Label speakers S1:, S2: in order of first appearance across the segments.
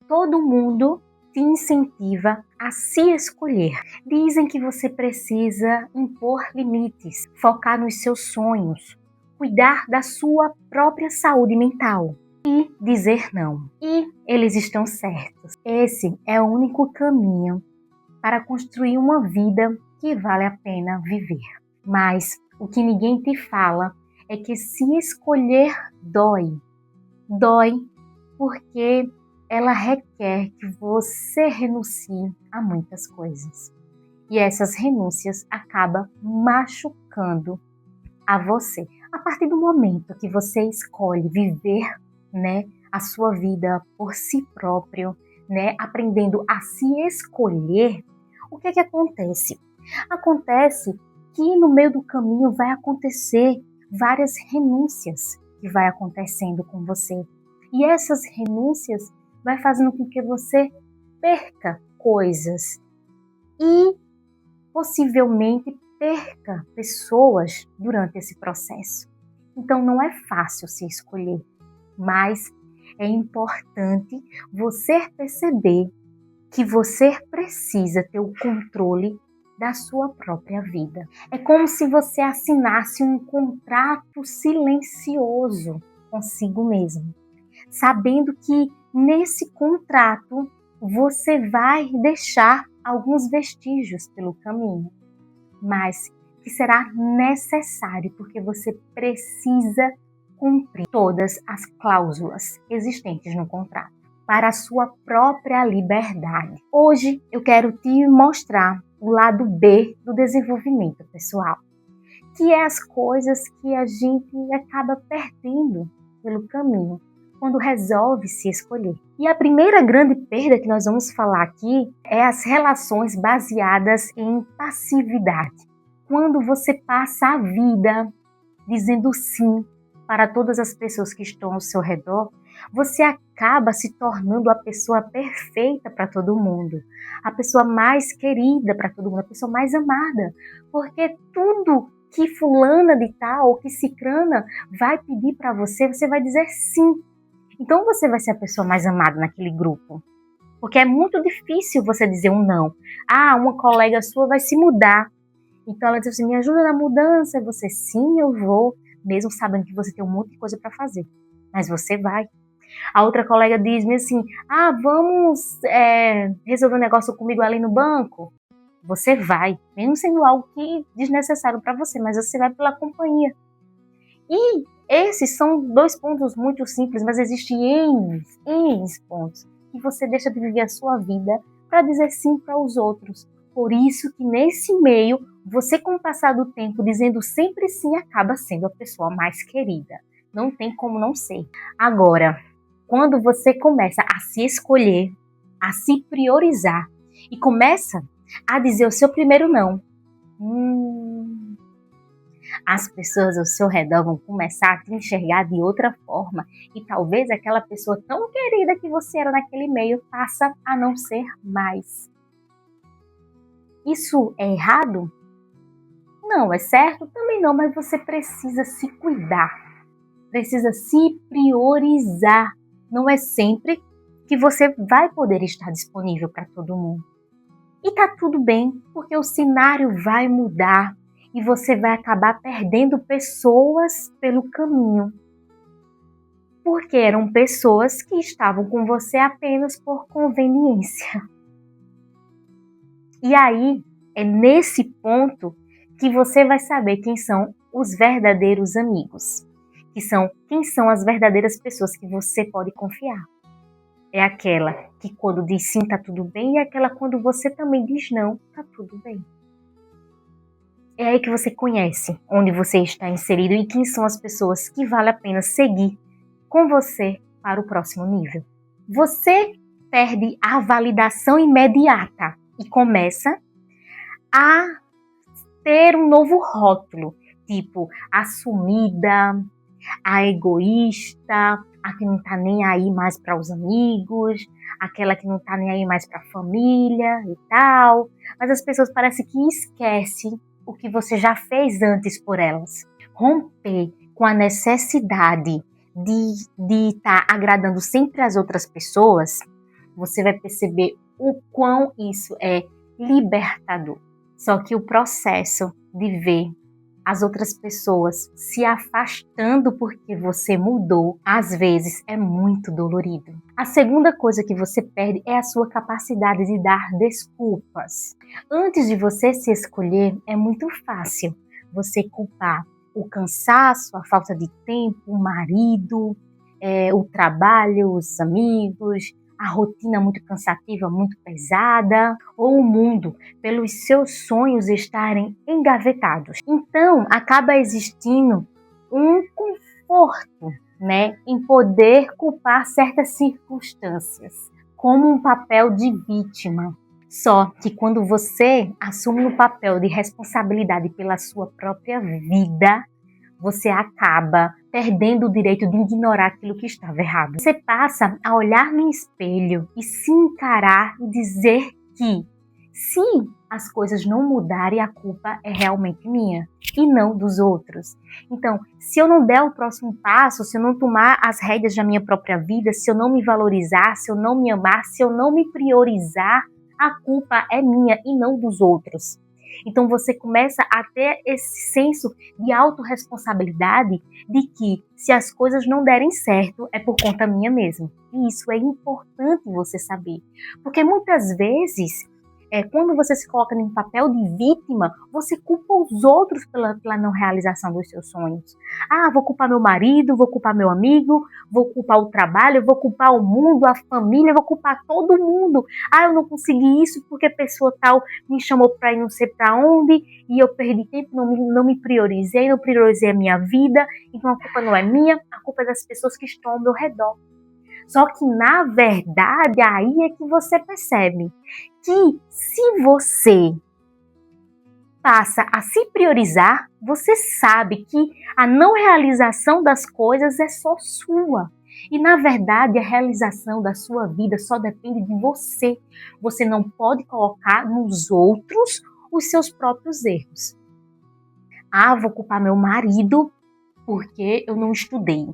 S1: todo mundo te incentiva a se escolher. Dizem que você precisa impor limites, focar nos seus sonhos, cuidar da sua própria saúde mental e dizer não. E eles estão certos. Esse é o único caminho para construir uma vida que vale a pena viver. Mas o que ninguém te fala é que se escolher dói. Dói porque ela requer que você renuncie a muitas coisas. E essas renúncias acabam machucando a você. A partir do momento que você escolhe viver, a sua vida por si próprio, aprendendo a se escolher, o que é que acontece? Acontece que no meio do caminho vai acontecer várias renúncias que vai acontecendo com você. E essas renúncias vai fazendo com que você perca coisas e possivelmente perca pessoas durante esse processo. Então não é fácil se escolher, mas é importante você perceber que você precisa ter o controle da sua própria vida. É como se você assinasse um contrato silencioso consigo mesmo, sabendo que nesse contrato você vai deixar alguns vestígios pelo caminho, mas que será necessário porque você precisa cumprir todas as cláusulas existentes no contrato para a sua própria liberdade. Hoje eu quero te mostrar o lado B do desenvolvimento pessoal, que é as coisas que a gente acaba perdendo pelo caminho quando resolve se escolher. E a primeira grande perda que nós vamos falar aqui é as relações baseadas em passividade. Quando você passa a vida dizendo sim para todas as pessoas que estão ao seu redor, você acaba se tornando a pessoa perfeita para todo mundo, a pessoa mais querida para todo mundo, a pessoa mais amada, porque tudo que fulana de tal ou que cicrana vai pedir para você, você vai dizer sim. Então você vai ser a pessoa mais amada naquele grupo, porque é muito difícil você dizer um não. Uma colega sua vai se mudar, então ela diz assim, me ajuda na mudança, e você, sim, eu vou, mesmo sabendo que você tem um monte de coisa para fazer, mas você vai. A outra colega diz-me assim, vamos resolver um negócio comigo ali no banco. Você vai, mesmo sendo algo que desnecessário para você, mas você vai pela companhia. E esses são dois pontos muito simples, mas existem N pontos que você deixa de viver a sua vida para dizer sim para os outros. Por isso que nesse meio, você com o passar do tempo dizendo sempre sim, acaba sendo a pessoa mais querida. Não tem como não ser. Agora, quando você começa a se escolher, a se priorizar e começa a dizer o seu primeiro não, as pessoas ao seu redor vão começar a te enxergar de outra forma e talvez aquela pessoa tão querida que você era naquele meio passa a não ser mais. Isso é errado? Não, é certo? Também não, mas você precisa se cuidar, precisa se priorizar. Não é sempre que você vai poder estar disponível para todo mundo. E tá tudo bem, porque o cenário vai mudar e você vai acabar perdendo pessoas pelo caminho. Porque eram pessoas que estavam com você apenas por conveniência. E aí, é nesse ponto que você vai saber quem são os verdadeiros amigos. Quem são as verdadeiras pessoas que você pode confiar. É aquela que quando diz sim, tá tudo bem, e aquela quando você também diz não, tá tudo bem. É aí que você conhece onde você está inserido e quem são as pessoas que vale a pena seguir com você para o próximo nível. Você perde a validação imediata e começa a ter um novo rótulo, tipo a sumida, a egoísta, a que não tá nem aí mais para os amigos, aquela que não tá nem aí mais para a família e tal. Mas as pessoas parecem que esquecem o que você já fez antes por elas. Romper com a necessidade de estar agradando sempre as outras pessoas, você vai perceber o quão isso é libertador. Só que o processo de ver as outras pessoas se afastando porque você mudou, às vezes é muito dolorido. A segunda coisa que você perde é a sua capacidade de dar desculpas. Antes de você se escolher, é muito fácil você culpar o cansaço, a falta de tempo, o marido, o trabalho, os amigos, a rotina muito cansativa, muito pesada, ou o mundo, pelos seus sonhos estarem engavetados. Então, acaba existindo um conforto, né, em poder culpar certas circunstâncias, como um papel de vítima. Só que quando você assume o papel de responsabilidade pela sua própria vida, você acaba perdendo o direito de ignorar aquilo que estava errado. Você passa a olhar no espelho e se encarar e dizer que, se as coisas não mudarem, a culpa é realmente minha e não dos outros. Então, se eu não der o próximo passo, se eu não tomar as rédeas da minha própria vida, se eu não me valorizar, se eu não me amar, se eu não me priorizar, a culpa é minha e não dos outros. Então você começa a ter esse senso de autorresponsabilidade de que, se as coisas não derem certo, é por conta minha mesmo. E isso é importante você saber. Porque muitas vezes, quando você se coloca em um papel de vítima, você culpa os outros pela não realização dos seus sonhos. Ah, vou culpar meu marido, vou culpar meu amigo, vou culpar o trabalho, vou culpar o mundo, a família, vou culpar todo mundo. Ah, eu não consegui isso porque a pessoa tal me chamou para ir não sei para onde e eu perdi tempo, não me priorizei, não priorizei a minha vida. Então a culpa não é minha, a culpa é das pessoas que estão ao meu redor. Só que, na verdade, aí é que você percebe que, se você passa a se priorizar, você sabe que a não realização das coisas é só sua. E, na verdade, a realização da sua vida só depende de você. Você não pode colocar nos outros os seus próprios erros. Ah, vou culpar meu marido porque eu não estudei.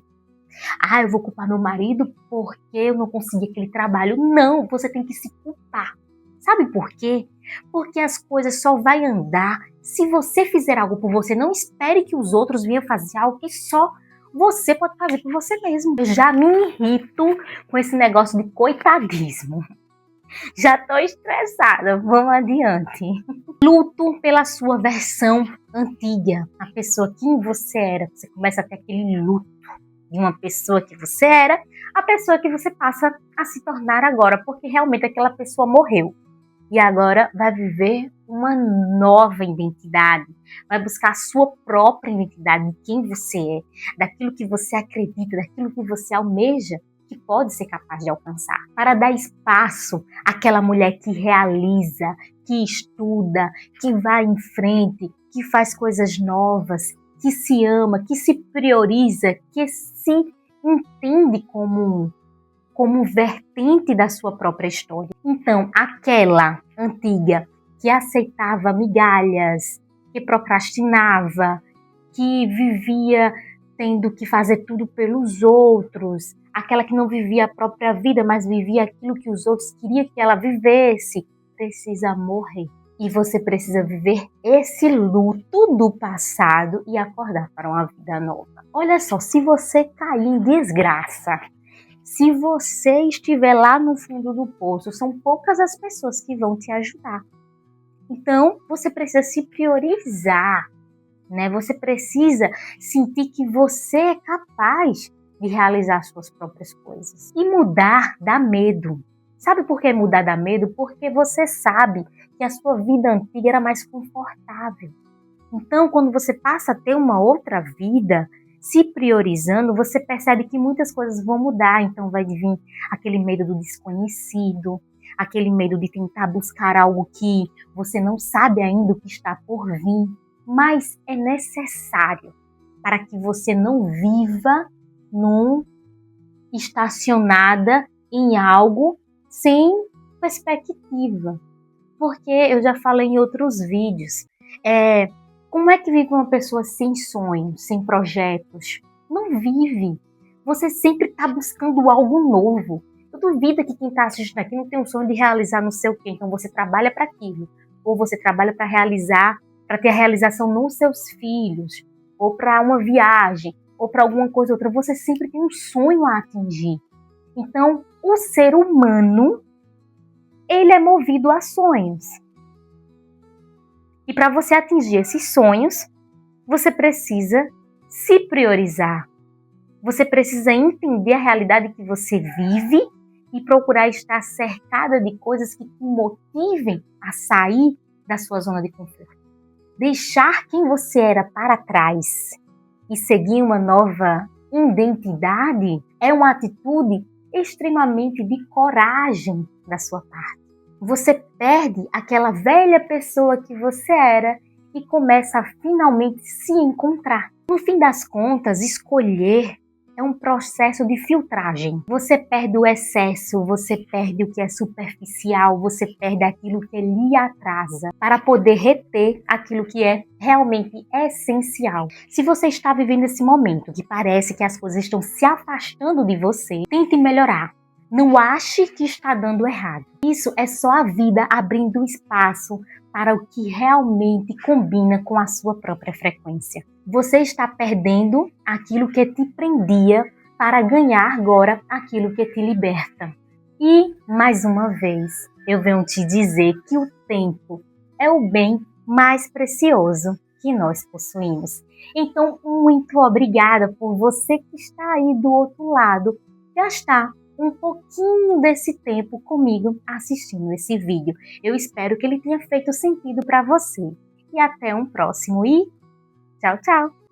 S1: Ah, eu vou culpar meu marido porque eu não consegui aquele trabalho. Não, você tem que se culpar. Sabe por quê? Porque as coisas só vão andar se você fizer algo por você. Não espere que os outros venham fazer algo que só você pode fazer por você mesmo. Eu já me irrito com esse negócio de coitadismo. Já tô estressada, vamos adiante. Luto pela sua versão antiga, a pessoa que você era. Você começa a ter aquele luto de uma pessoa que você era, a pessoa que você passa a se tornar agora, porque realmente aquela pessoa morreu. E agora vai viver uma nova identidade, vai buscar a sua própria identidade, de quem você é, daquilo que você acredita, daquilo que você almeja, que pode ser capaz de alcançar. Para dar espaço àquela mulher que realiza, que estuda, que vai em frente, que faz coisas novas, que se ama, que se prioriza, que se entende como vertente da sua própria história. Então, aquela antiga que aceitava migalhas, que procrastinava, que vivia tendo que fazer tudo pelos outros, aquela que não vivia a própria vida, mas vivia aquilo que os outros queriam que ela vivesse, precisa morrer. E você precisa viver esse luto do passado e acordar para uma vida nova. Olha só, se você cair em desgraça, se você estiver lá no fundo do poço, são poucas as pessoas que vão te ajudar. Então, você precisa se priorizar, né? Você precisa sentir que você é capaz de realizar suas próprias coisas. E mudar dá medo. Sabe por que mudar dá medo? Porque você sabe que a sua vida antiga era mais confortável. Então, quando você passa a ter uma outra vida, se priorizando, você percebe que muitas coisas vão mudar. Então vai vir aquele medo do desconhecido, aquele medo de tentar buscar algo que você não sabe ainda o que está por vir. Mas é necessário para que você não viva estacionada em algo sem perspectiva. Porque eu já falei em outros vídeos, como é que vive uma pessoa sem sonhos, sem projetos? Não vive. Você sempre está buscando algo novo. Eu duvido que quem está assistindo aqui não tem um sonho de realizar não sei o quê. Então você trabalha para aquilo. Ou você trabalha para realizar, para ter a realização nos seus filhos. Ou para uma viagem. Ou para alguma coisa ou outra. Você sempre tem um sonho a atingir. Então, o ser humano, ele é movido a sonhos. E para você atingir esses sonhos, você precisa se priorizar. Você precisa entender a realidade que você vive e procurar estar cercada de coisas que te motivem a sair da sua zona de conforto. Deixar quem você era para trás e seguir uma nova identidade é uma atitude extremamente de coragem da sua parte. Você perde aquela velha pessoa que você era e começa a finalmente se encontrar. No fim das contas, escolher é um processo de filtragem. Você perde o excesso, você perde o que é superficial, você perde aquilo que lhe atrasa para poder reter aquilo que é realmente essencial. Se você está vivendo esse momento que parece que as coisas estão se afastando de você, tente melhorar. Não ache que está dando errado. Isso é só a vida abrindo espaço para o que realmente combina com a sua própria frequência. Você está perdendo aquilo que te prendia para ganhar agora aquilo que te liberta. E, mais uma vez, eu venho te dizer que o tempo é o bem mais precioso que nós possuímos. Então, muito obrigada por você que está aí do outro lado, gastar um pouquinho desse tempo comigo assistindo esse vídeo. Eu espero que ele tenha feito sentido para você. E até um próximo. E tchau, tchau!